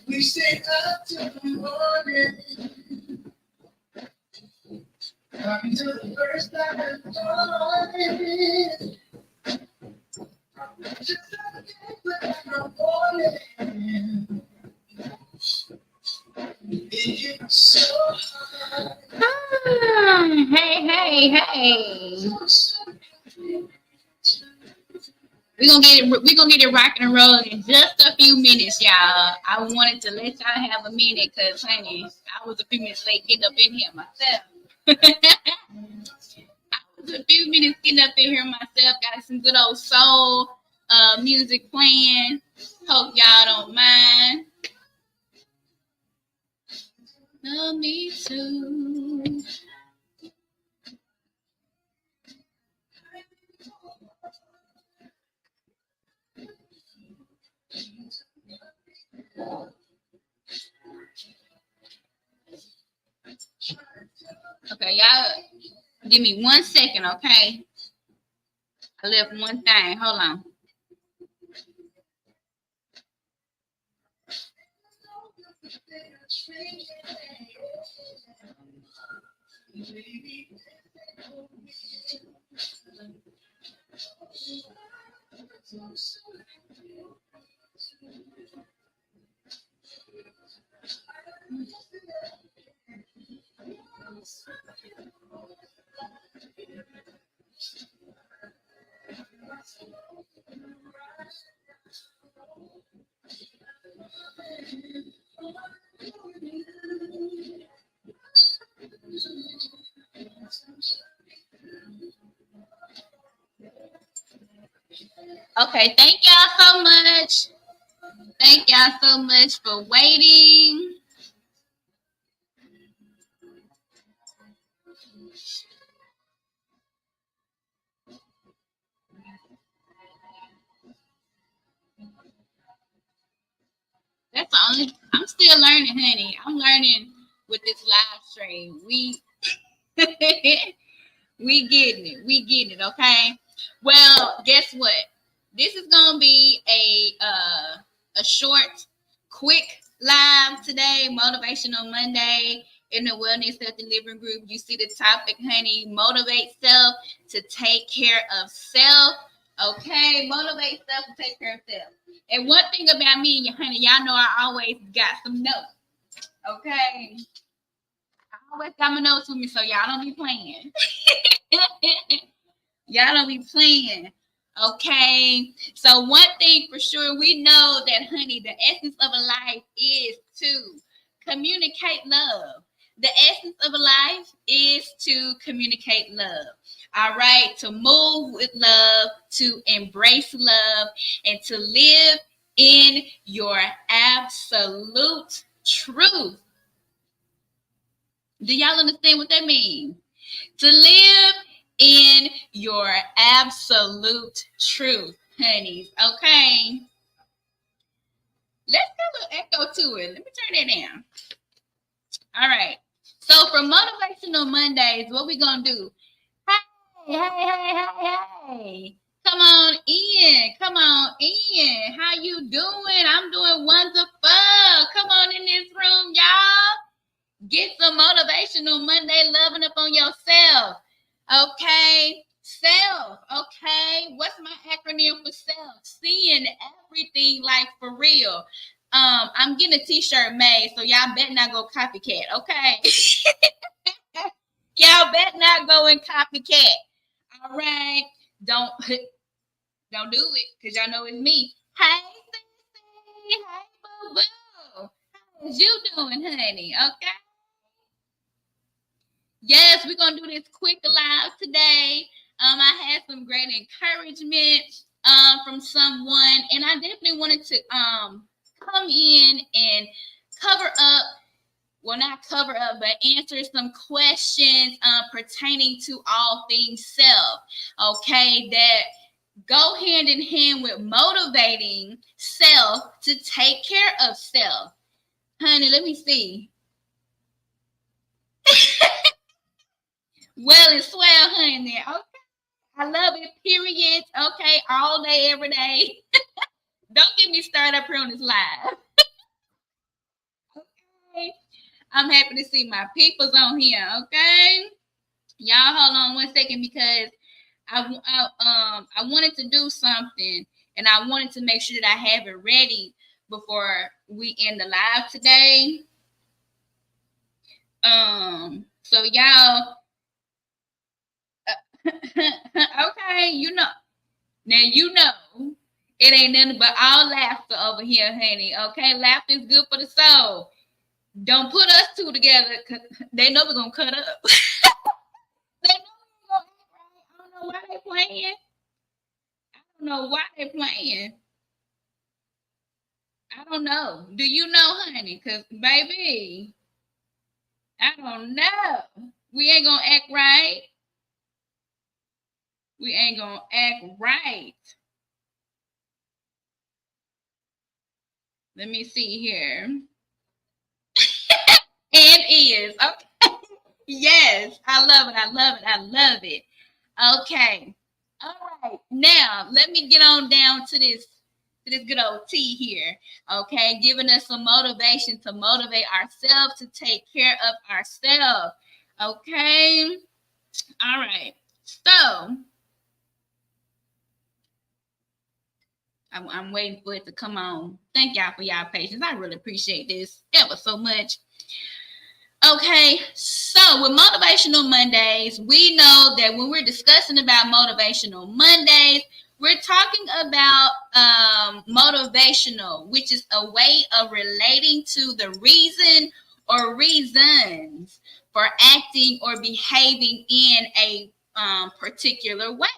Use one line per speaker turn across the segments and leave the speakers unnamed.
We stay up till the morning, talking to the first time in the morning. Just like a but I'm morning. It hits so hard.
Hey. We're gonna get it rocking and rolling in just a few minutes, y'all. I wanted to let y'all have a minute because honey, I was a few minutes late getting up in here myself. I was a few minutes getting up in here myself, got some good old soul music playing. Hope y'all don't mind. No, me too. Okay, y'all give me 1 second, okay? I left one thing. Hold on. Okay, thank y'all so much. Thank y'all so much for waiting. That's the only. I'm still learning, honey. I'm learning with this live stream. We we getting it. We getting it. Okay. Well, guess what? This is gonna be a short, quick live today. Motivational Monday in the Wellness Health and Living Group. You see the topic, honey. Motivate self to take care of self. Okay, motivate self to take care of self. And one thing about me, honey, y'all know I always got some notes. Okay, I always got my notes with me, so y'all don't be playing. Y'all don't be playing. Okay. So one thing for sure, we know that, honey, the essence of a life is to communicate love. The essence of a life is to communicate love. All right. To move with love, to embrace love, and to live in your absolute truth. Do y'all understand what that means? To live in your absolute truth, honeys. Okay. Let's get a little echo to it. Let me turn that down. All right. So for Motivational Mondays, what we gonna do? Hey. Come on in. Come on in. How you doing? I'm doing wonderful. Come on in this room, y'all. Get some motivational Monday loving up on yourself. Okay. Self. Okay. What's my acronym for self? Seeing everything like for real. I'm getting a t-shirt made, so y'all better not go copycat. Okay. Y'all better not go and copycat. All right. Don't don't do it, because y'all know it's me. Hey, Sissy. Hey, boo boo. How's you doing, honey? Okay. Yes, we're gonna do this quick live today. I had some great encouragement from someone, and I definitely wanted to come in and cover up, well, not cover up, but answer some questions pertaining to all things self. Okay, that go hand in hand with motivating self to take care of self. Honey, let me see. Well and swell, honey. Okay. I love it, period. Okay, all day, every day. Don't get me started up here on this live. Okay. I'm happy to see my peoples on here, okay? Y'all hold on one second, because I wanted to do something, and I wanted to make sure that I have it ready before we end the live today. So y'all, okay, now it ain't nothing but all laughter over here, honey. Okay, laughter is good for the soul. Don't put us two together, 'cause they know we're gonna cut up. They know we're gonna act right. I don't know why they playing. I don't know why they playing. I don't know. Do you know, honey? Because, baby, I don't know. We ain't going to act right. We ain't going to act right. Let me see here. And is. Okay. Yes. I love it. I love it. I love it. Okay. All right. Now, let me get on down to this good old T here. Okay. Giving us some motivation to motivate ourselves to take care of ourselves. Okay. All right. So, I'm waiting for it to come on. Thank y'all for y'all patience. I really appreciate this ever so much. Okay, so with Motivational Mondays, we know that when we're discussing about Motivational Mondays, we're talking about motivational, which is a way of relating to the reason or reasons for acting or behaving in a particular way.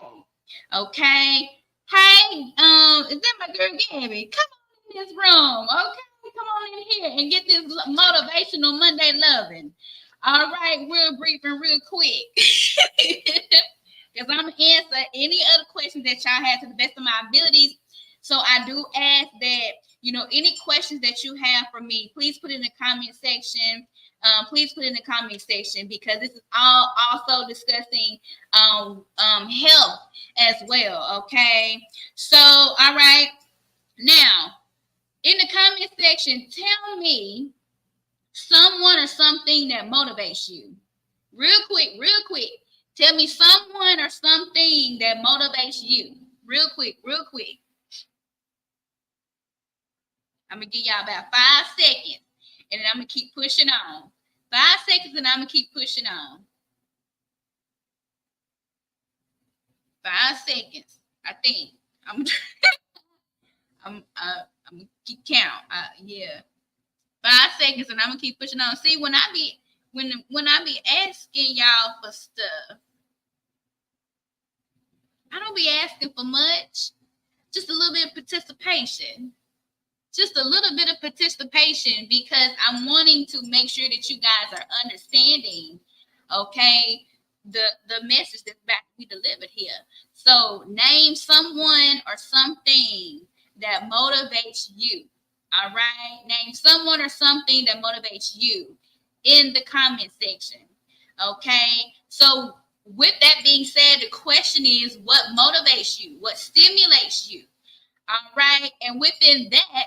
Okay. Hey, is that my girl Gabby? Come on in this room. Okay, come on in here and get this motivational Monday loving. All right, real brief and real quick. Because I'm going to answer any other questions that y'all have to the best of my abilities. So I do ask that, any questions that you have for me, please put in the comment section. Please put in the comment section, because this is all also discussing health as well. Okay. So, all right. Now, in the comment section, tell me someone or something that motivates you. Real quick. Tell me someone or something that motivates you. Real quick. I'm going to give y'all about 5 seconds, and then I'm going to keep pushing on. 5 seconds, and I'm going to keep pushing on. 5 seconds, I think. I'm gonna keep count. Yeah. 5 seconds, and I'm gonna keep pushing on. See, when I be asking y'all for stuff, I don't be asking for much. Just a little bit of participation. Just a little bit of participation, because I'm wanting to make sure that you guys are understanding, okay, the message that's about to be delivered here. So name someone or something that motivates you. All right. Name someone or something that motivates you in the comment section. Okay. So with that being said, the question is, what motivates you? What stimulates you? All right. And within that,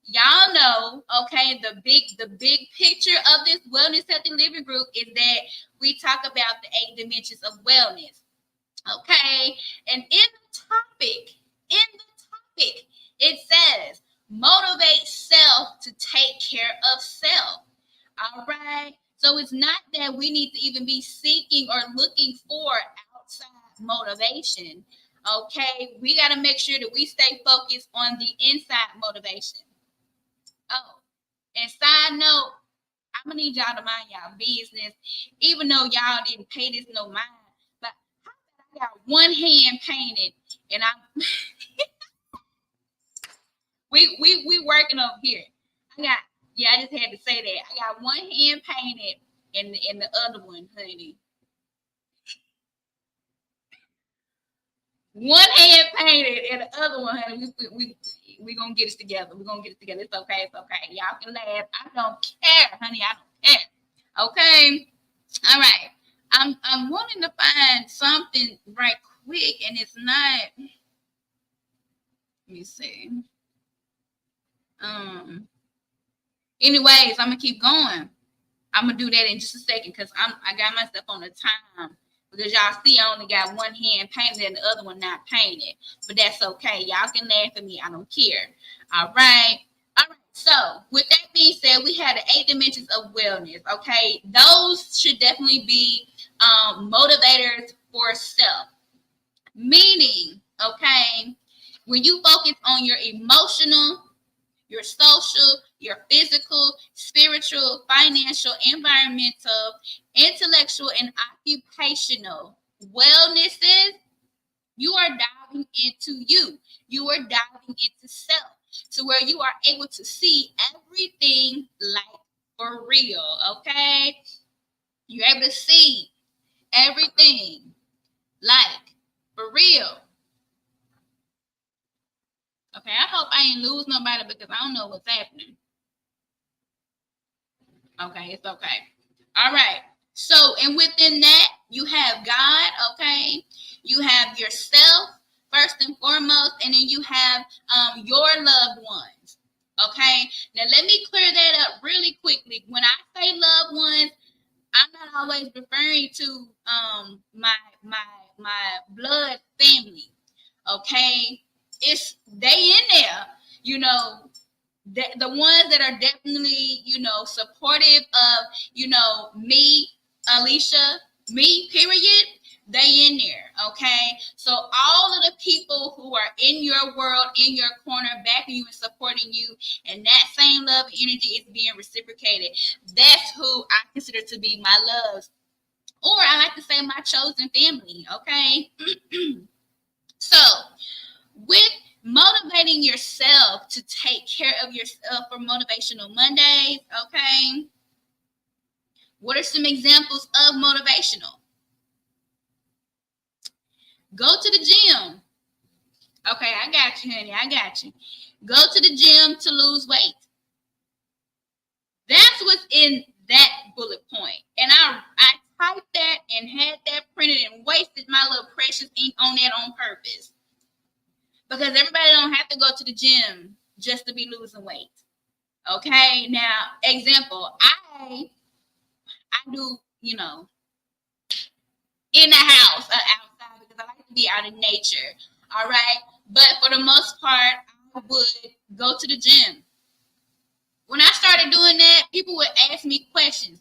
y'all know, okay, the big picture of this wellness healthy living group is that we talk about the 8 dimensions of wellness. Okay. And in the topic, it says motivate self to take care of self. All right. So it's not that we need to even be seeking or looking for outside motivation. Okay. We got to make sure that we stay focused on the inside motivation. Oh, and side note, I'm going to need y'all to mind y'all business, even though y'all didn't pay this no mind. But I got one hand painted and I'm we working over here. I just had to say that. I got one hand painted and the other one, honey. One hand painted and the other one, honey. We gonna get it together. We're gonna get it together. It's okay. It's okay. Y'all can laugh. I don't care, honey. I don't care. Okay. All right. I'm wanting to find something right quick, and it's not. Let me see. Anyways, I'm gonna keep going. I'm gonna do that in just a second because I got myself on the time. Because y'all see, I only got one hand painted and the other one not painted. But that's okay. Y'all can laugh at me. I don't care. All right. All right. So with that being said, we had the 8 dimensions of wellness. Okay. Those should definitely be motivators for self. Meaning, okay, when you focus on your emotional, your social, your physical, spiritual, financial, environmental, intellectual, and occupational wellnesses, you are diving into you. You are diving into self to where you are able to see everything like for real, okay? You're able to see everything like for real. Okay, I hope I ain't lose nobody because I don't know what's happening. Okay, it's okay. All right. So, and within that, you have God, okay? You have yourself, first and foremost, and then you have your loved ones, okay? Now, let me clear that up really quickly. When I say loved ones, I'm not always referring to my blood family, okay? It's they in there, you know, the ones that are definitely, you know, supportive of, me, Alicia, me, period, they in there, okay? So all of the people who are in your world, in your corner, backing you and supporting you, and that same love and energy is being reciprocated. That's who I consider to be my loves. Or I like to say my chosen family, okay? So with motivating yourself to take care of yourself for Motivational Mondays, okay? What are some examples of motivational? Go to the gym. Okay, I got you, honey. I got you. Go to the gym to lose weight. That's what's in that bullet point. And I typed that and had that printed and wasted my little precious ink on that on purpose. Because everybody don't have to go to the gym just to be losing weight. Okay, now, example, I do, in the house or outside because I like to be out in nature. All right. But for the most part, I would go to the gym. When I started doing that, people would ask me questions.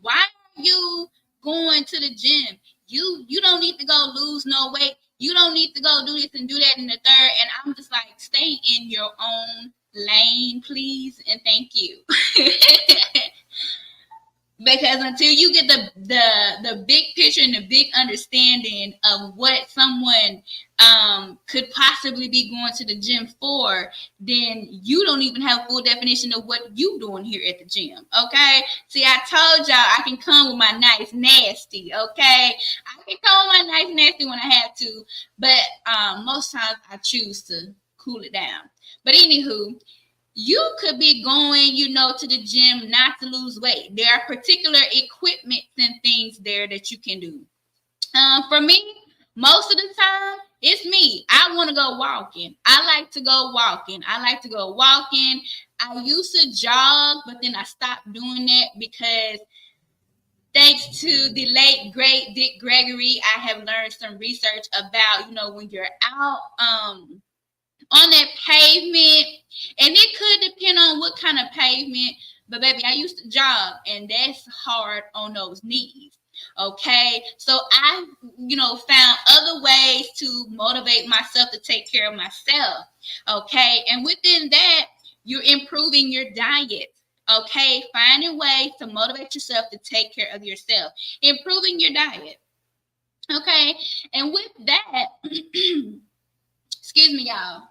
Why are you going to the gym? You don't need to go lose no weight. You don't need to go do this and do that and the third. And I'm just like, stay in your own lane, please, and thank you. Because until you get the big picture and the big understanding of what someone could possibly be going to the gym for, then you don't even have a full definition of what you doing here at the gym. Okay. See, I told y'all I can come with my nice nasty. Okay. I can come with my nice nasty when I have to, but most times I choose to cool it down. But anywho, you could be going, to the gym not to lose weight. There are particular equipment and things there that you can do. For me, most of the time, it's me. I want to go walking. I like to go walking. I like to go walking. I used to jog, but then I stopped doing that because thanks to the late great Dick Gregory, I have learned some research about, when you're out on that pavement, and it could depend on what kind of pavement, but baby, I used to jog, and that's hard on those knees. Okay, so I, found other ways to motivate myself to take care of myself. Okay, and within that, you're improving your diet. Okay, finding ways to motivate yourself to take care of yourself, improving your diet. Okay, and with that, excuse me, y'all.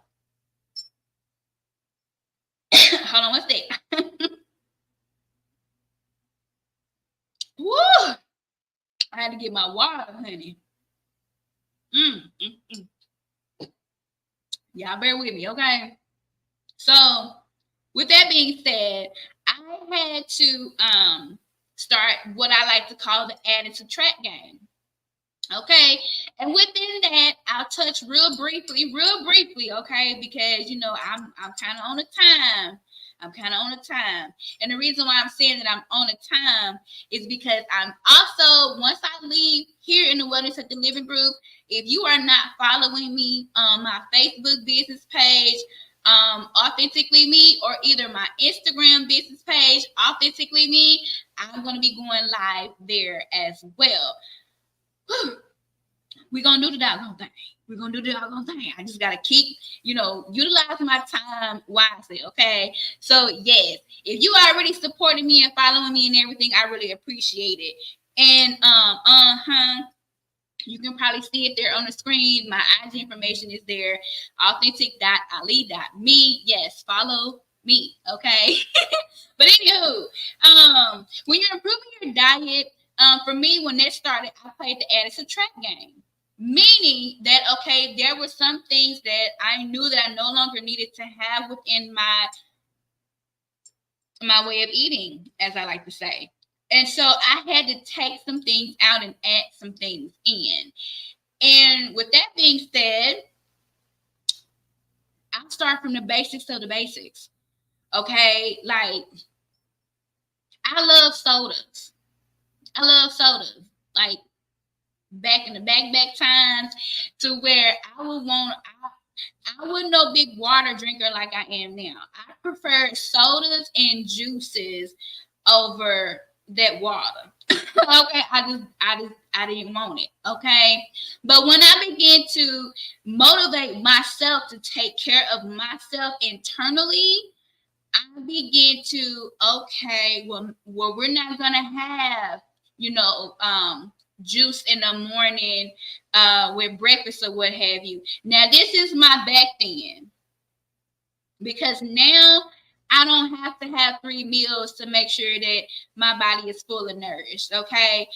Hold on, what's that? Woo! I had to get my water, honey. Y'all bear with me, okay? So, with that being said, I had to start what I like to call the add and subtract game. Okay, and within that, I'll touch real briefly, okay, because I'm kind of on a time. And the reason why I'm saying that I'm on a time is because I'm also, once I leave here in the Wellness at the Living Group, if you are not following me on my Facebook business page, Authentically Me, or either my Instagram business page, Authentically Me, I'm going to be going live there as well. We're going to do the doggone thing. I just got to keep, utilizing my time wisely, okay? So, yes, if you already supporting me and following me and everything, I really appreciate it. And, you can probably see it there on the screen. My IG information is there, authentic.ali.me. Yes, follow me, okay? But anywho, when you're improving your diet, for me, when that started, I played the add and subtract game. Meaning that, okay, there were some things that I knew that I no longer needed to have within my way of eating, as I like to say. And so I had to take some things out and add some things in. And with that being said, I'll start from the basics of the basics. Okay, like I love sodas. Like back in the back times, to where I wasn't no big water drinker like I am now. I prefer sodas and juices over that water. Okay, I didn't want it. Okay, but when I began to motivate myself to take care of myself internally, I began to, okay, well, we're not gonna have, juice in the morning with breakfast or what have you. Now, this is my back then, because now I don't have to have 3 meals to make sure that my body is full and nourished. Okay,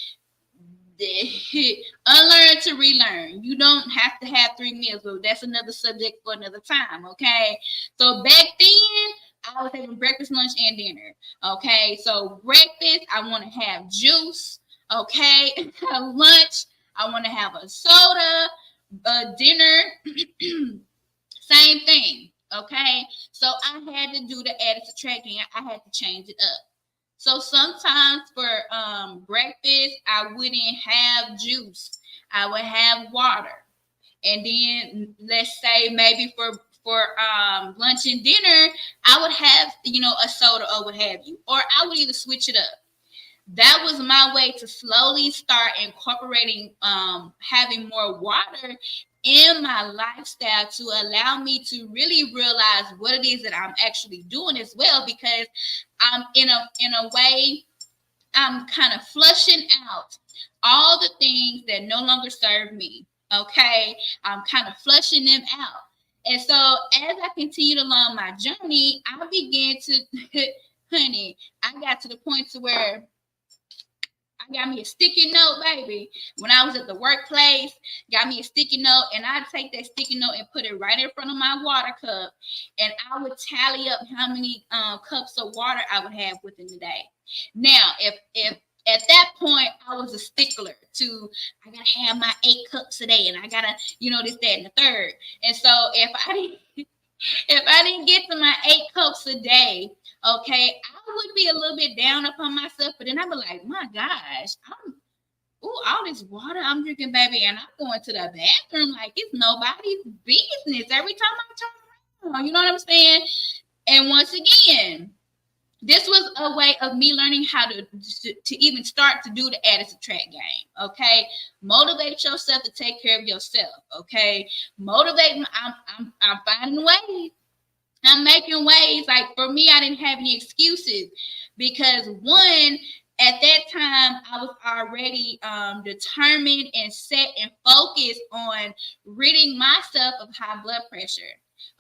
unlearn to relearn. You don't have to have 3 meals, but that's another subject for another time. Okay, so back then I was having breakfast, lunch, and dinner. Okay, so breakfast, I want to have juice. Okay, lunch, I want to have a soda. Dinner, same thing. Okay, so I had to do the add and subtracting. I had to change it up. So sometimes for breakfast, I wouldn't have juice. I would have water. And then let's say maybe for lunch and dinner, I would have, a soda or what have you. Or I would either switch it up. That was my way to slowly start incorporating having more water in my lifestyle, to allow me to really realize what it is that I'm actually doing as well, because I'm in a way, I'm kind of flushing out all the things that no longer serve me. Okay, I'm kind of flushing them out. And so as I continued along my journey, I began to honey, I got to the point to where I got me a sticky note, baby. When I was at the workplace, got me a sticky note, and I'd take that sticky note and put it right in front of my water cup, and I would tally up how many cups of water I would have within the day. Now, if at that point, I was a stickler to, I gotta have my 8 cups a day, and I gotta, this, that, and the third. And so if I didn't get to my 8 cups a day, okay, I would be a little bit down upon myself. But then I'd be like, my gosh, all this water I'm drinking, baby, and I'm going to the bathroom like it's nobody's business every time I turn around. You know what I'm saying? And once again, this was a way of me learning how to even start to do the add and subtract game. Okay, motivate yourself to take care of yourself. Okay, motivate. I'm finding ways. I'm making ways. Like for me, I didn't have any excuses because one, at that time, I was already determined and set and focused on ridding myself of high blood pressure.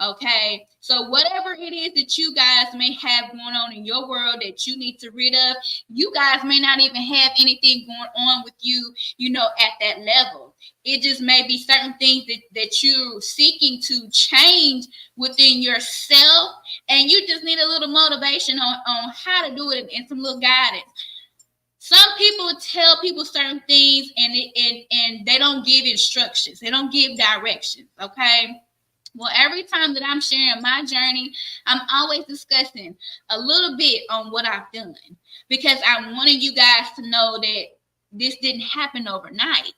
Okay, so whatever it is that you guys may have going on in your world that you need to rid of, you guys may not even have anything going on with you, at that level. It just may be certain things that you're seeking to change within yourself, and you just need a little motivation on how to do it and some little guidance. Some people tell people certain things and they don't give instructions. They don't give directions, okay? Well, every time that I'm sharing my journey, I'm always discussing a little bit on what I've done because I wanted you guys to know that this didn't happen overnight.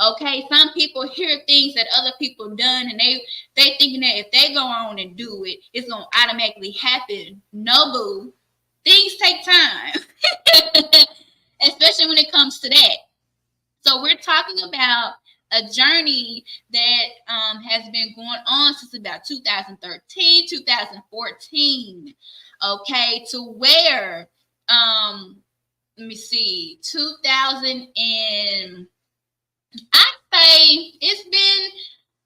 Okay, some people hear things that other people done and they thinking that if they go on and do it, it's gonna automatically happen. No, boo. Things take time, especially when it comes to that. So we're talking about a journey that has been going on since about 2013, 2014. Okay, to where let me see, 2000 and I say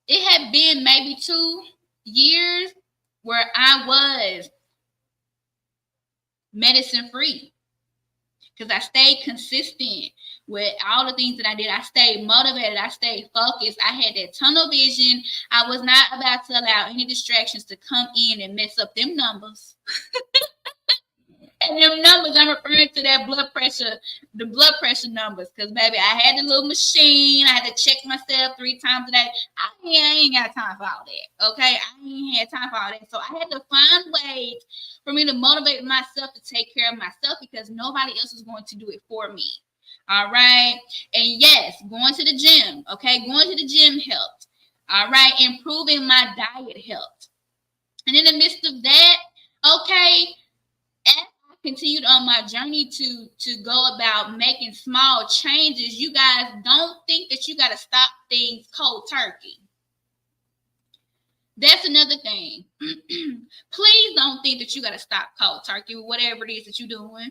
it had been maybe 2 years where I was medicine free because I stayed consistent with all the things that I did. I stayed motivated. I stayed focused. I had that tunnel vision. I was not about to allow any distractions to come in and mess up them numbers. And them numbers, I'm referring to that blood pressure, the blood pressure numbers. Because, baby, I had the little machine. I had to check myself 3 times a day. I ain't got time for all that, okay? I ain't had time for all that. So I had to find ways for me to motivate myself to take care of myself because nobody else is going to do it for me. All right? And, yes, going to the gym, okay? Going to the gym helped. All right? Improving my diet helped. And in the midst of that, okay, as I continued on my journey to go about making small changes, you guys don't think that you got to stop things cold turkey. That's another thing. Please don't think that you got to stop cold turkey with whatever it is that you're doing.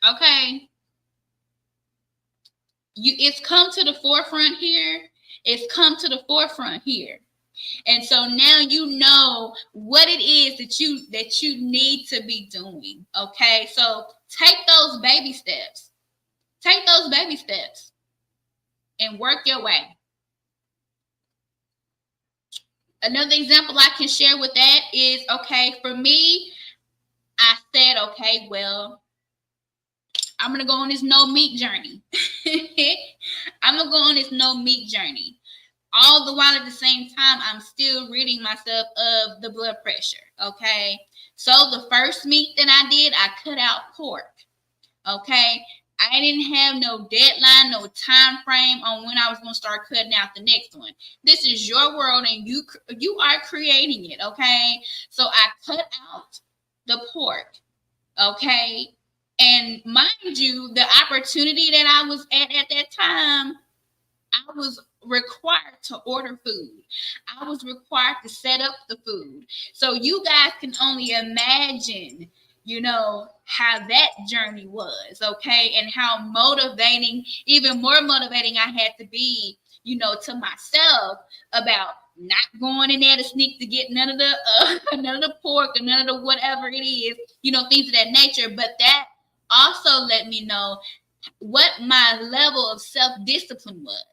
Okay? It's come to the forefront here. It's come to the forefront here. And so now you know what it is that you need to be doing. Okay, so take those baby steps. Take those baby steps and work your way. Another example I can share with that is, okay, for me, I said, okay, well, I'm going to go on this no meat journey. I'm going to go on this no meat journey. All the while at the same time, I'm still ridding myself of the blood pressure, okay? So the first meat that I did, I cut out pork, okay? I didn't have no deadline, no time frame on when I was going to start cutting out the next one. This is your world and you are creating it, okay? So I cut out the pork, okay? And mind you, the opportunity that I was at that time, I was required to order food. I was required to set up the food. So you guys can only imagine, how that journey was, okay? And how motivating, even more motivating I had to be, to myself about not going in there to sneak to get none of the pork or none of the whatever it is, things of that nature. But that also let me know what my level of self-discipline was.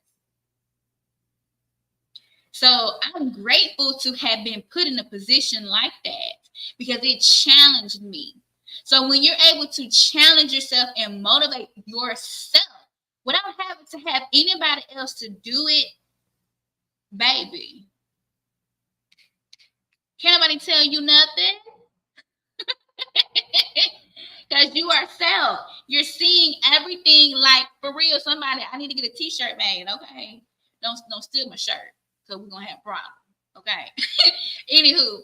So I'm grateful to have been put in a position like that because it challenged me So when you're able to challenge yourself and motivate yourself without having to have anybody else to do it, baby, can't nobody tell you nothing. Because you are self. You're seeing everything like for real. Somebody, I need to get a t-shirt made, okay? Don't steal my shirt, because we're gonna have problems. Okay. Anywho,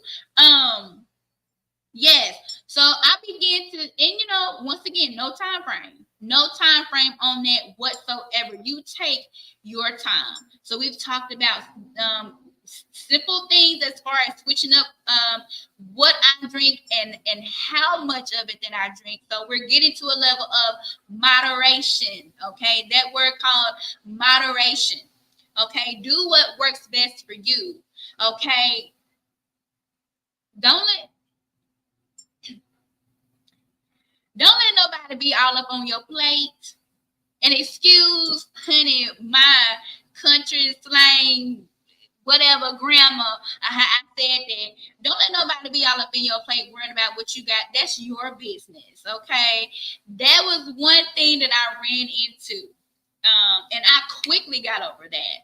yes. So I began to, and once again, no time frame. No time frame on that whatsoever. You take your time. So we've talked about simple things as far as switching up what I drink and how much of it that I drink. So we're getting to a level of moderation. Okay, that word called moderation. Okay, do what works best for you. Okay, don't let nobody be all up on your plate. And excuse, honey, my country slang, whatever, grandma, I said that. Don't let nobody be all up in your plate worrying about what you got. That's your business, okay? That was one thing that I ran into. And I quickly got over that.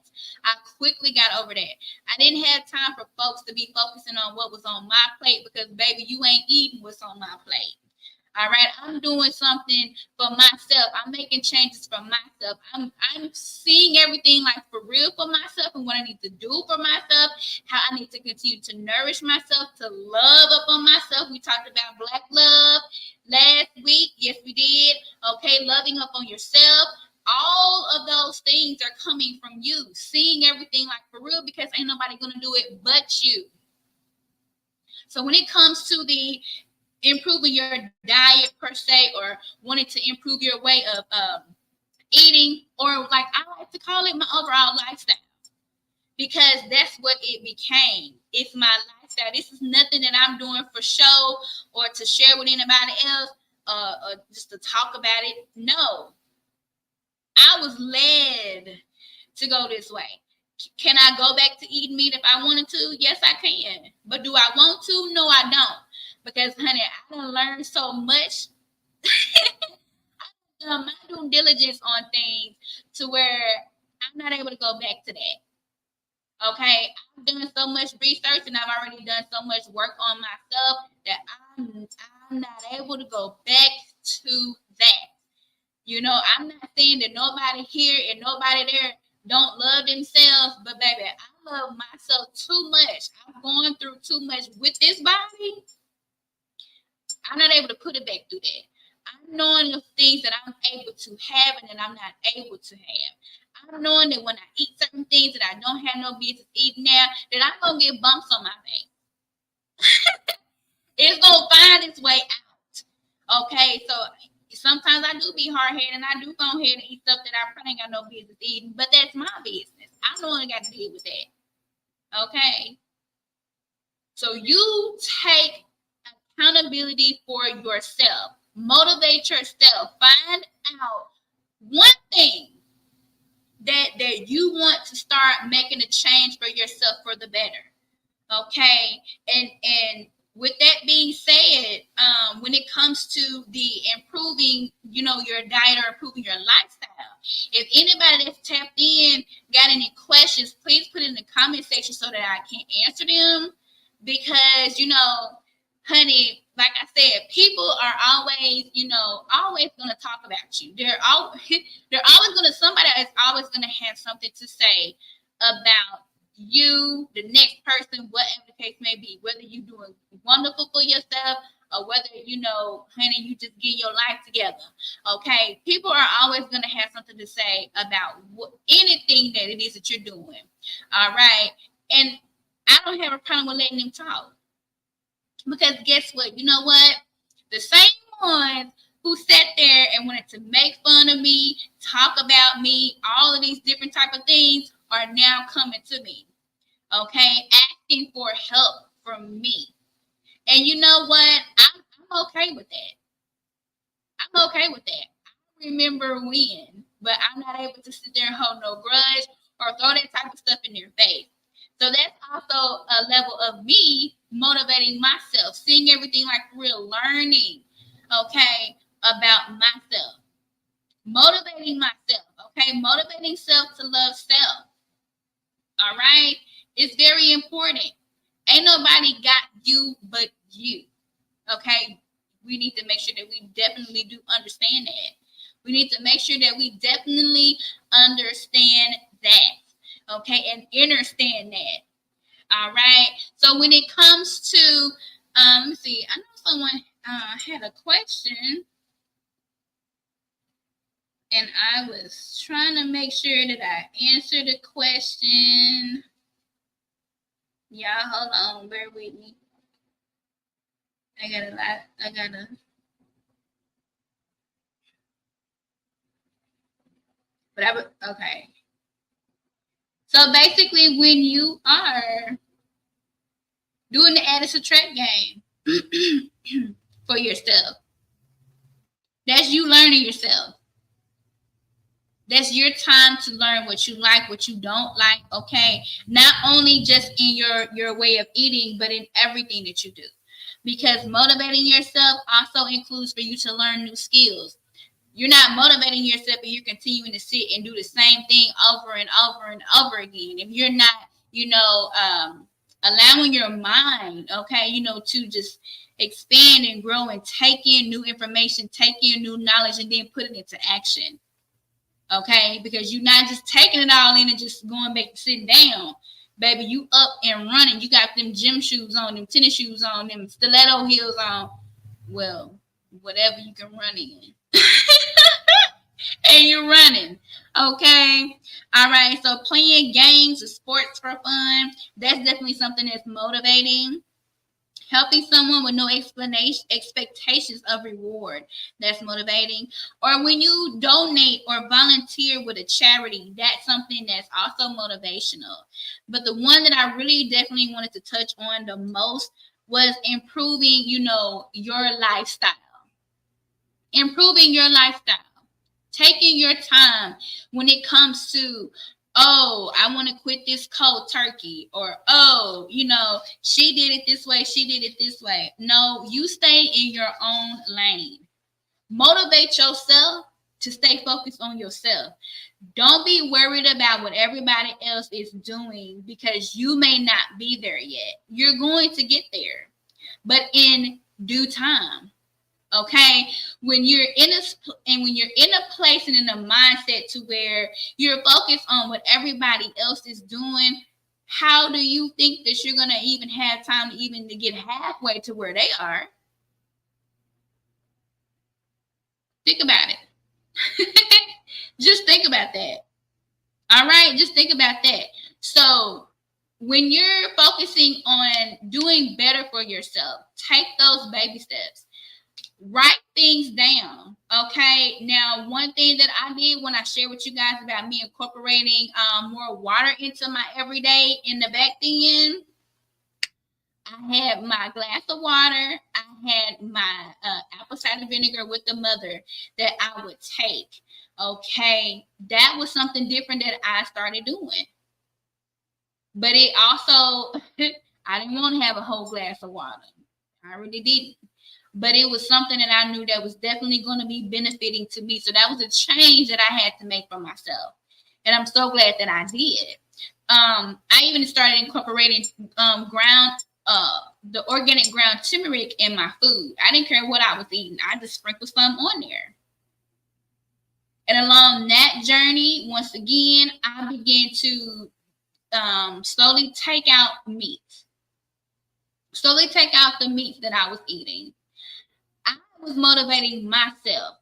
I didn't have time for folks to be focusing on what was on my plate, because, baby, you ain't eating what's on my plate. All right, I'm doing something for myself. I'm making changes for myself. I'm seeing everything like for real for myself, and what I need to do for myself, how I need to continue to nourish myself, to love up on myself. We talked about Black love last week. Yes, we did. Okay, loving up on yourself. All of those things are coming from you, seeing everything like for real, because ain't nobody going to do it but you. So when it comes to the improving your diet per se, or wanting to improve your way of eating, or like I like to call it, my overall lifestyle, because that's what it became. It's my lifestyle. This is nothing that I'm doing for show or to share with anybody else, or just to talk about it. No, I was led to go this way. Can I go back to eating meat if I wanted to? Yes, I can. But do I want to? No, I don't. Because, honey, I done learned so much. I've done my due diligence on things to where I'm not able to go back to that. Okay? I've done so much research, and I've already done so much work on myself that I'm not able to go back to that. I'm not saying that nobody here and nobody there don't love themselves, but baby, I love myself too much. I'm going through too much with this body. I'm not able to put it back through that. I'm knowing the things that I'm able to have and that I'm not able to have. I'm knowing that when I eat certain things that I don't have no business eating now, that I'm going to get bumps on my face. It's going to find its way out. Okay, so sometimes I do be hard-headed, and I do go ahead and eat stuff that I probably ain't got no business eating, but that's my business. I'm the one that got to deal with that. Okay? So you take accountability for yourself. Motivate yourself. Find out one thing that you want to start making a change for yourself for the better. Okay? And with that being said, when it comes to the improving, your diet or improving your lifestyle, if anybody that's tapped in got any questions, please put it in the comment section so that I can answer them. Because, honey, like I said, people are always, always going to talk about you. They're always going to, somebody is always going to have something to say about you, the next person, whatever the case may be, whether you're doing wonderful for yourself or whether, honey, you just get your life together. Okay. People are always going to have something to say about anything that it is that you're doing. All right. And I don't have a problem with letting them talk, because guess what? You know what? The same ones who sat there and wanted to make fun of me, talk about me, all of these different type of things are now coming to me. Okay, asking for help from me. And you know what? I'm okay with that. I'm okay with that. I remember when, but I'm not able to sit there and hold no grudge or throw that type of stuff in their face. So that's also a level of me motivating myself, seeing everything like real, learning. okay, about myself. Motivating myself, okay? Motivating self to love self. All right? It's very important. Ain't nobody got you but you. Okay? We need to make sure that we definitely do understand that. We need to make sure that we definitely understand that. Okay? And understand that. All right? So when it comes to, let me see, I know someone had a question. And I was trying to make sure that I answered the question. Y'all, hold on, bear with me. I gotta. But okay. So basically, when you are doing the add and subtract game for yourself, that's you learning yourself. That's your time to learn what you like, what you don't like, okay? Not only just in your way of eating, but in everything that you do. Because motivating yourself also includes for you to learn new skills. You're not motivating yourself and you're continuing to sit and do the same thing over and over and over again. If you're not, allowing your mind, okay, to just expand and grow and take in new information, take in new knowledge, and then put it into action. Okay, because you're not just taking it all in and just going back to sitting down. Baby, you up and running. You got them gym shoes on, them tennis shoes on, them stiletto heels on. Well, whatever you can run in. And you're running. Okay. All right. So playing games or sports for fun, that's definitely something that's motivating. Helping someone with no expectations of reward, that's motivating. Or when you donate or volunteer with a charity, that's something that's also motivational. But the one that I really definitely wanted to touch on the most was improving, your lifestyle. Improving your lifestyle. Taking your time when it comes to, oh, I want to quit this cold turkey, or, oh, she did it this way, she did it this way. No, you stay in your own lane. Motivate yourself to stay focused on yourself. Don't be worried about what everybody else is doing, because you may not be there yet. You're going to get there, but in due time. Okay, when you're in a place and in a mindset to where you're focused on what everybody else is doing, how do you think that you're gonna even have time to get halfway to where they are? Think about it. Just think about that. All right, just think about that. So when you're focusing on doing better for yourself, take those baby steps. Write things down. Okay. Now, one thing that I did when I shared with you guys about me incorporating more water into my everyday in the back then, I had my glass of water. I had my apple cider vinegar with the mother that I would take. Okay. That was something different that I started doing. But it also, I didn't want to have a whole glass of water. I really didn't. But it was something that I knew that was definitely going to be benefiting to me. So that was a change that I had to make for myself. And I'm so glad that I did. I even started incorporating the organic ground turmeric in my food. I didn't care what I was eating. I just sprinkled some on there. And along that journey, once again, I began to slowly take out meat. Slowly take out the meats that I was eating. I was motivating myself.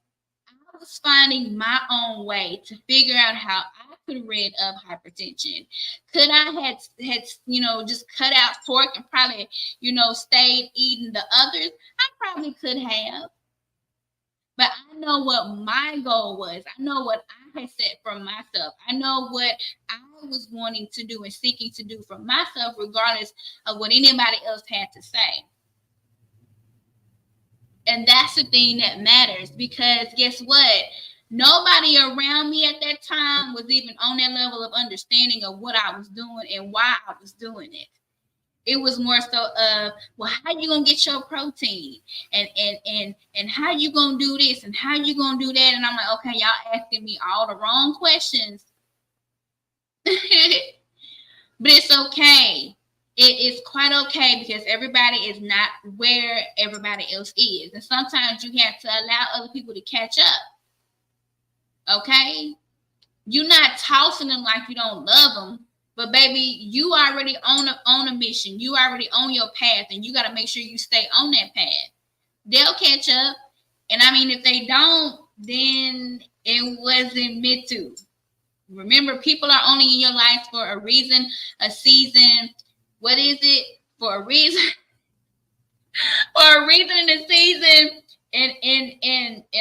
I was finding my own way to figure out how I could rid of hypertension. Could I had just cut out pork and probably stayed eating the others? I probably could have. But I know what my goal was. I know what I had set for myself. I know what I was wanting to do and seeking to do for myself, regardless of what anybody else had to say. And that's the thing that matters, because guess what? Nobody around me at that time was even on that level of understanding of what I was doing and why I was doing it. It was more so of, well, how you gonna get your protein, and how you gonna do this, and how you gonna do that, and I'm like, okay, y'all asking me all the wrong questions, but it's okay. It is quite okay because everybody is not where everybody else is, and sometimes you have to allow other people to catch up. Okay, you're not tossing them like you don't love them. But baby, you already on a mission. You already on your path, and you got to make sure you stay on that path. They'll catch up, and I mean, if they don't, then it wasn't meant to. Remember, people are only in your life for a reason, a season. What is it? For a reason, for a reason and a season, and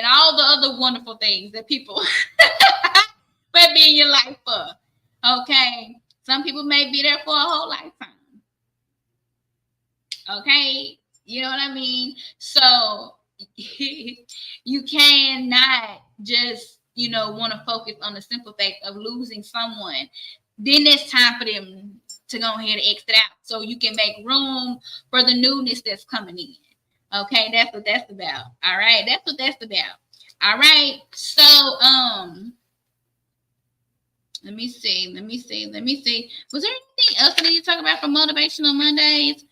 all the other wonderful things that people might be in your life for. Okay. Some people may be there for a whole lifetime. Okay, you know what I mean? So you cannot just, want to focus on the simple fact of losing someone. Then it's time for them to go ahead and exit out so you can make room for the newness that's coming in. Okay, that's what that's about. All right, that's what that's about. All right, so let me see. Was there anything else I need to talk about for Motivational Mondays?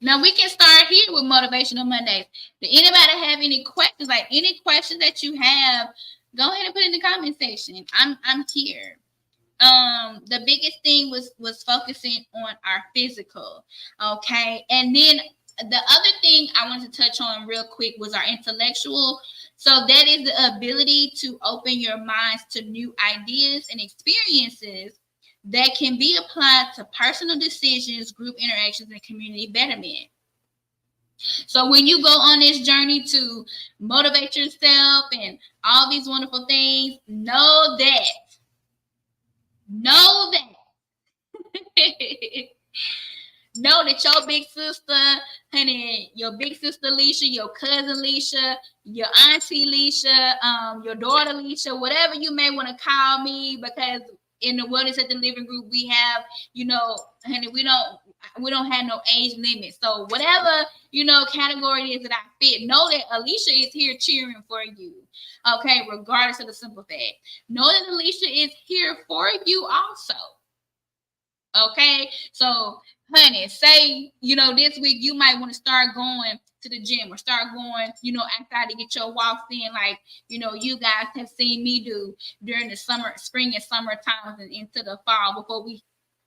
Now we can start here with Motivational Mondays. Did anybody have any questions? Like any questions that you have, go ahead and put in the comment section. I'm here. The biggest thing was focusing on our physical. Okay. And then the other thing I wanted to touch on real quick was our intellectual. So that is the ability to open your minds to new ideas and experiences that can be applied to personal decisions, group interactions, and community betterment. So when you go on this journey to motivate yourself and all these wonderful things, know that know that your big sister, honey, your big sister Leisha, your cousin Leisha, your auntie Leisha, your daughter Leisha, whatever you may want to call me, because in the Wellness at the Living group, we have, honey, we don't have no age limit. So whatever, category it is that I fit, know that Alicia is here cheering for you. Okay, regardless of the simple fact. Know that Alicia is here for you also. Okay, so honey, say, this week you might want to start going to the gym or start going, outside to get your walks in, like, you guys have seen me do during the spring and summer times and into the fall before we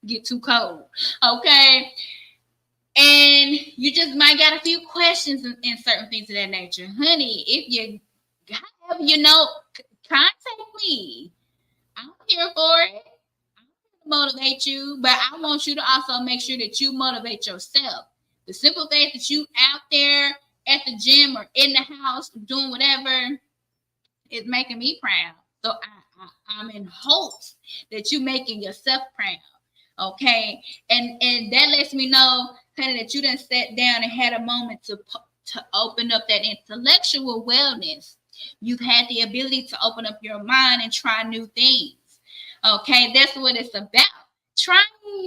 get too cold. Okay. And you just might got a few questions and certain things of that nature. Honey, if you contact me. I'm here for it. Motivate you, but I want you to also make sure that you motivate yourself. The simple fact that you out there at the gym or in the house doing whatever is making me proud. So I'm in hopes that you're making yourself proud. Okay, and that lets me know kind of that you done sat down and had a moment to open up that intellectual wellness. You've had the ability to open up your mind and try new things. Okay, that's what it's about. Trying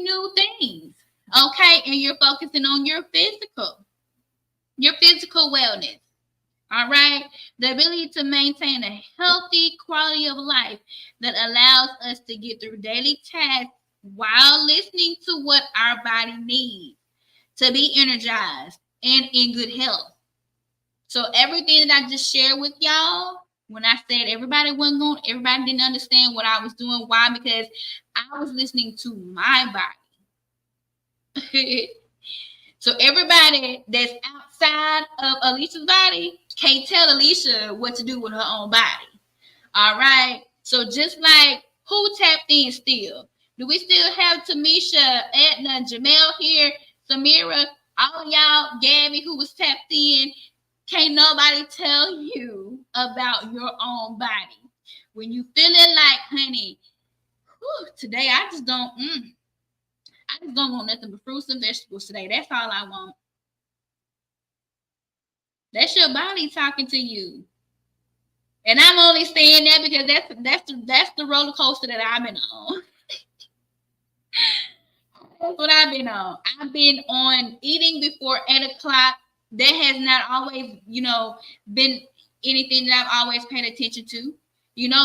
new things. Okay, and you're focusing on your physical wellness. All right, the ability to maintain a healthy quality of life that allows us to get through daily tasks while listening to what our body needs to be energized and in good health. So everything that I just shared with y'all, when I said everybody didn't understand what I was doing. Why? Because I was listening to my body. So everybody that's outside of Alicia's body can't tell Alicia what to do with her own body. All right. So just like who tapped in still? Do we still have Tamisha, Edna, Jamel here, Samira, all y'all, Gabby, who was tapped in? Can't nobody tell you about your own body. When you feeling like, honey, today I just don't want nothing but fruits and vegetables today. That's all I want. That's your body talking to you. And I'm only saying that because that's the roller coaster that I've been on. That's what I've been on. I've been on eating before 8 o'clock. That has not always, been anything that I've always paid attention to.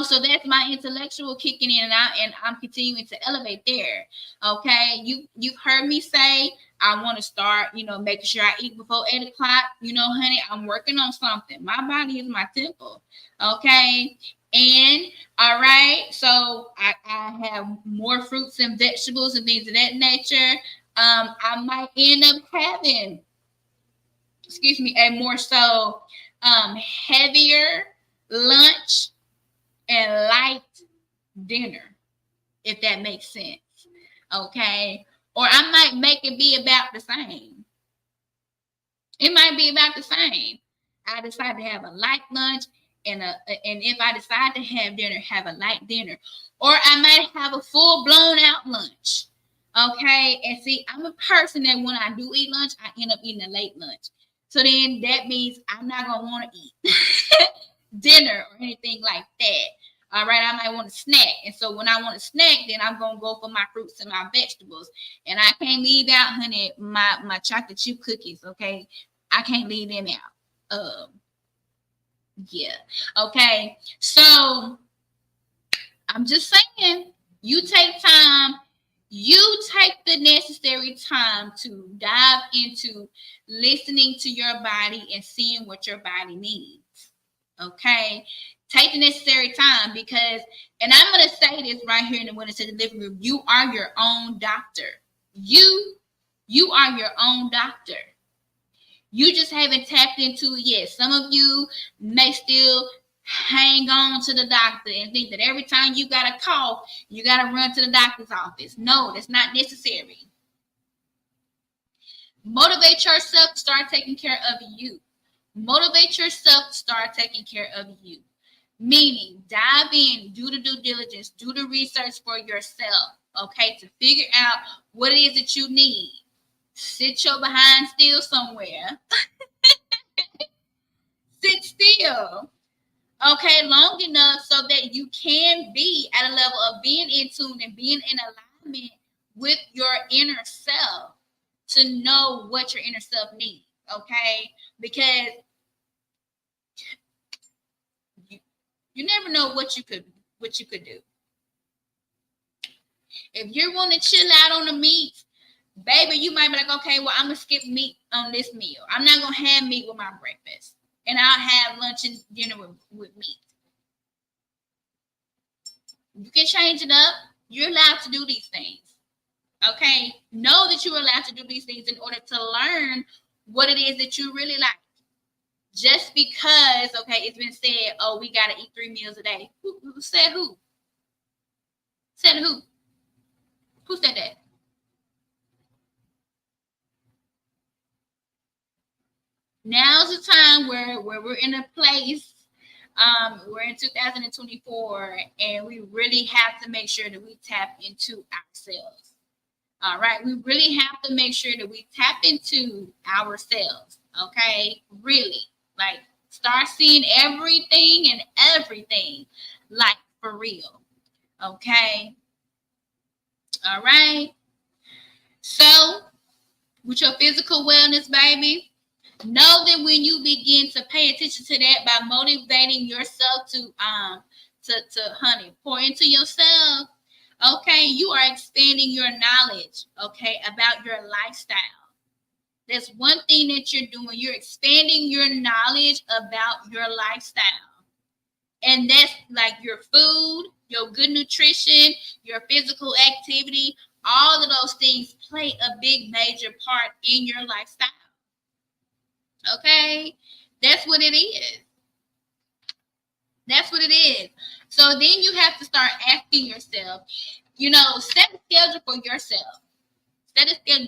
So that's my intellectual kicking in, and I'm continuing to elevate there. Okay, you've heard me say I want to start, making sure I eat before 8 o'clock. Honey, I'm working on something. My body is my temple. Okay, and all right, so I have more fruits and vegetables and things of that nature. I might end up having, a more so heavier lunch and light dinner, if that makes sense. Okay, or I might make it be about the same. It might be about the same. I decide to have a light lunch, and if I decide to have dinner, have a light dinner, or I might have a full blown out lunch. Okay, and see, I'm a person that when I do eat lunch, I end up eating a late lunch. So then that means I'm not gonna want to eat dinner or anything like that. All right, I might want to snack, and so when I want to snack, then I'm gonna go for my fruits and my vegetables, and I can't leave out, honey, my chocolate chip cookies. Okay, I can't leave them out. Yeah. Okay, so I'm just saying, you take time. You take the necessary time to dive into listening to your body and seeing what your body needs. Okay, take the necessary time, because, and I'm going to say this right here in the Women's in the Living Room, you are your own doctor. You are your own doctor. You just haven't tapped into it yet. Some of you may still hang on to the doctor and think that every time you got a cough, you got to run to the doctor's office. No, that's not necessary. Motivate yourself to start taking care of you. Motivate yourself to start taking care of you. Meaning, dive in, do the due diligence, do the research for yourself, okay, to figure out what it is that you need. Sit your behind still somewhere. Sit still. Okay, long enough so that you can be at a level of being in tune and being in alignment with your inner self to know what your inner self needs. Okay, because you never know what you could do. If you're wanting to chill out on the meat, baby, you might be like, okay, well, I'm gonna skip meat on this meal. I'm not gonna have meat with my breakfast, and I'll have lunch and dinner with meat. You can change it up. You're allowed to do these things. Okay? Know that you're allowed to do these things in order to learn what it is that you really like. Just because, okay, it's been said, oh, we got to eat 3 meals a day. Who said who? Said who? Who said that? Now's the time where we're in a place, we're in 2024, and we really have to make sure that we tap into ourselves. All right, we really have to make sure that we tap into ourselves. Okay, really, like, start seeing everything and everything like for real. Okay, all right. So, with your physical wellness, baby, know that when you begin to pay attention to that by motivating yourself to honey, pour into yourself, okay, you are expanding your knowledge, okay, about your lifestyle. That's one thing that you're doing. You're expanding your knowledge about your lifestyle. And that's like your food, your good nutrition, your physical activity. All of those things play a big major part in your lifestyle. Okay, that's what it is. That's what it is. So then you have to start asking yourself, set a schedule for yourself.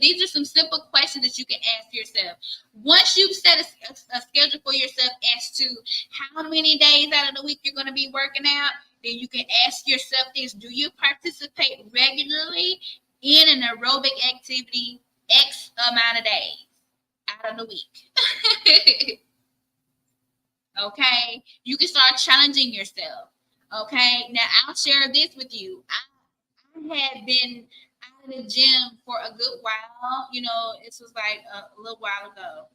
These are some simple questions that you can ask yourself. Once you've set a schedule for yourself as to how many days out of the week you're going to be working out, then you can ask yourself this: do you participate regularly in an aerobic activity X amount of days out of the week? Okay, you can start challenging yourself. Okay, now I'll share this with you. I had been out of in the gym for a good while. This was like a little while ago.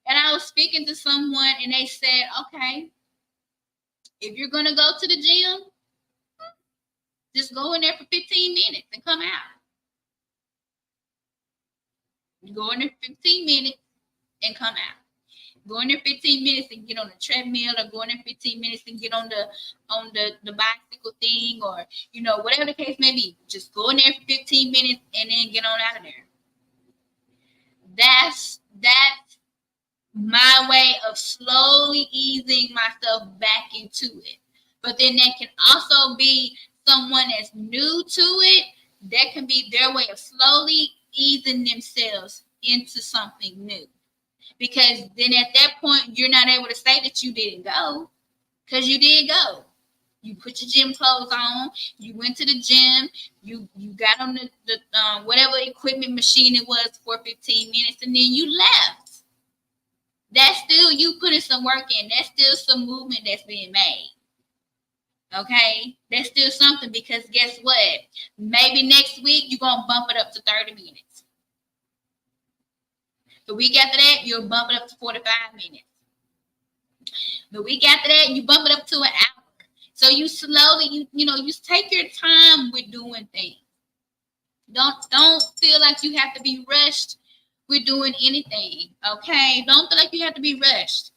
And I was speaking to someone and they said, okay, if you're going to go to the gym, just go in there for 15 minutes and come out. You go in there for 15 minutes and come out. Go in there 15 minutes and get on the treadmill, or go in there 15 minutes and get on the bicycle thing, or whatever the case may be. Just go in there for 15 minutes and then get on out of there. That's my way of slowly easing myself back into it. But then that can also be someone that's new to it. That can be their way of slowly easing themselves into something new. Because then at that point, you're not able to say that you didn't go, because you did go. You put your gym clothes on, you went to the gym, you got on the whatever equipment machine it was for 15 minutes, and then you left. That's still you putting some work in. That's still some movement that's being made. Okay? That's still something, because guess what? Maybe next week you're going to bump it up to 30 minutes. The week after that, you'll bump it up to 45 minutes. The week after that, you bump it up to an hour. So you slowly, you take your time with doing things. Don't feel like you have to be rushed with doing anything, okay? Don't feel like you have to be rushed.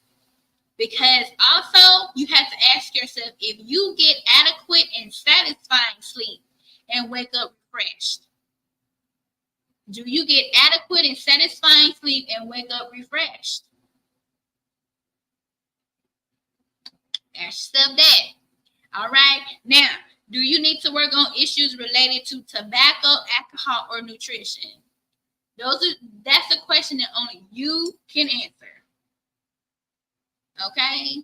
Because also, you have to ask yourself, if you get adequate and satisfying sleep and wake up refreshed, do you get adequate and satisfying sleep and wake up refreshed? Ask yourself that. All right. Now, do you need to work on issues related to tobacco, alcohol, or nutrition? That's a question that only you can answer. Okay.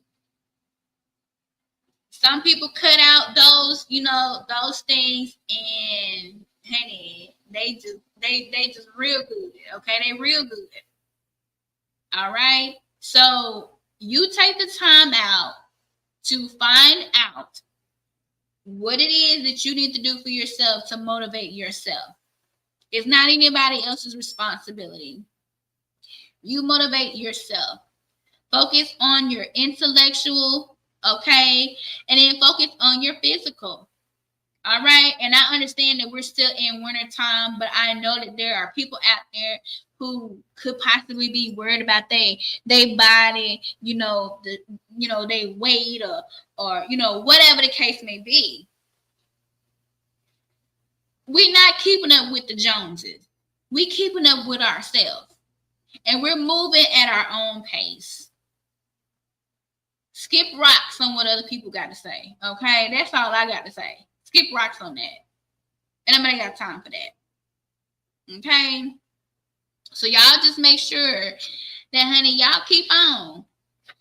Some people cut out those things, and honey, they just real good. Okay, they real good. All right. So you take the time out to find out what it is that you need to do for yourself to motivate yourself. It's not anybody else's responsibility. You motivate yourself. Focus on your intellectual, okay? And then focus on your physical. All right. And I understand that we're still in winter time, but I know that there are people out there who could possibly be worried about their body, their weight, or whatever the case may be. We're not keeping up with the Joneses. We're keeping up with ourselves. And we're moving at our own pace. Skip rocks on what other people got to say. Okay? That's all I got to say. Skip rocks on that. And I ain't got time for that. Okay? So y'all just make sure that, honey, y'all keep on.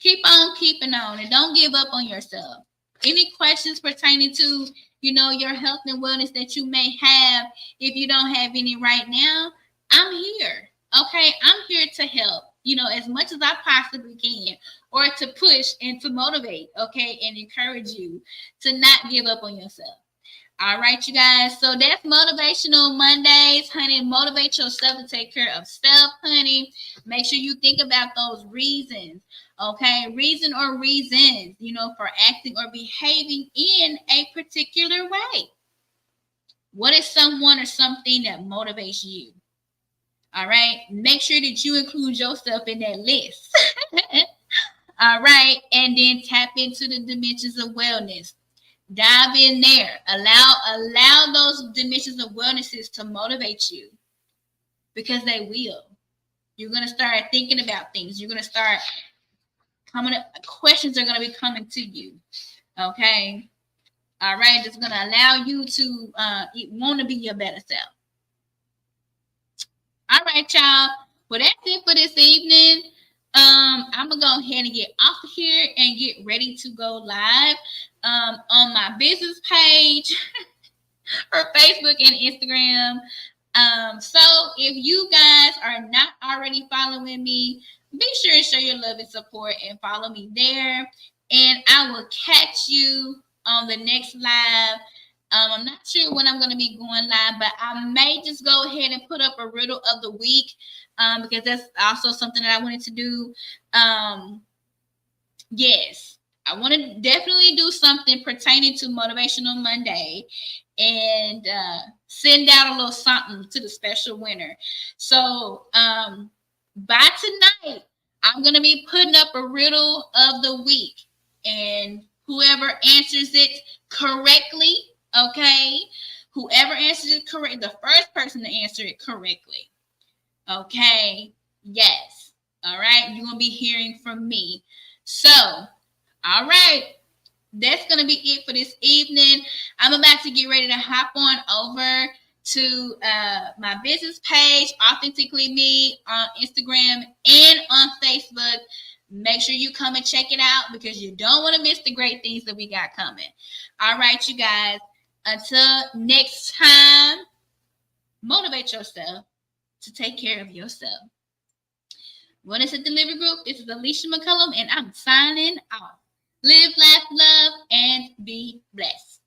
Keep on keeping on. And don't give up on yourself. Any questions pertaining to, your health and wellness that you may have, if you don't have any right now, I'm here. Okay? I'm here to help, as much as I possibly can, or to push and to motivate, okay, and encourage you to not give up on yourself. All right, you guys. So that's Motivational Mondays, honey. Motivate yourself to take care of self, honey. Make sure you think about those reasons, okay? Reason or reasons, for acting or behaving in a particular way. What is someone or something that motivates you? All right. Make sure that you include yourself in that list. All right. And then tap into the dimensions of wellness. Dive in there. Allow those dimensions of wellnesses to motivate you, because they will. You're going to start thinking about things. You're going to start questions are going to be coming to you. Okay. All right. It's going to allow you to want to be your better self. All right, y'all. Well, that's it for this evening. I'm going to go ahead and get off of here and get ready to go live on my business page for Facebook and Instagram. So if you guys are not already following me, be sure and show your love and support and follow me there. And I will catch you on the next live I'm not sure when I'm going to be going live, but I may just go ahead and put up a riddle of the week because that's also something that I wanted to do. Yes, I want to definitely do something pertaining to Motivational Monday and send out a little something to the special winner. So by tonight, I'm going to be putting up a riddle of the week, and whoever answers it correctly, okay, whoever answers it correct, the first person to answer it correctly, okay, yes, all right, you're going to be hearing from me. So, all right, that's going to be it for this evening. I'm about to get ready to hop on over to my business page, Authentically Me, on Instagram and on Facebook. Make sure you come and check it out because you don't want to miss the great things that we got coming. All right, you guys. Until next time, motivate yourself to take care of yourself. Wellness and Delivery Group. This is Alicia McCullum, and I'm signing off. Live, laugh, love, and be blessed.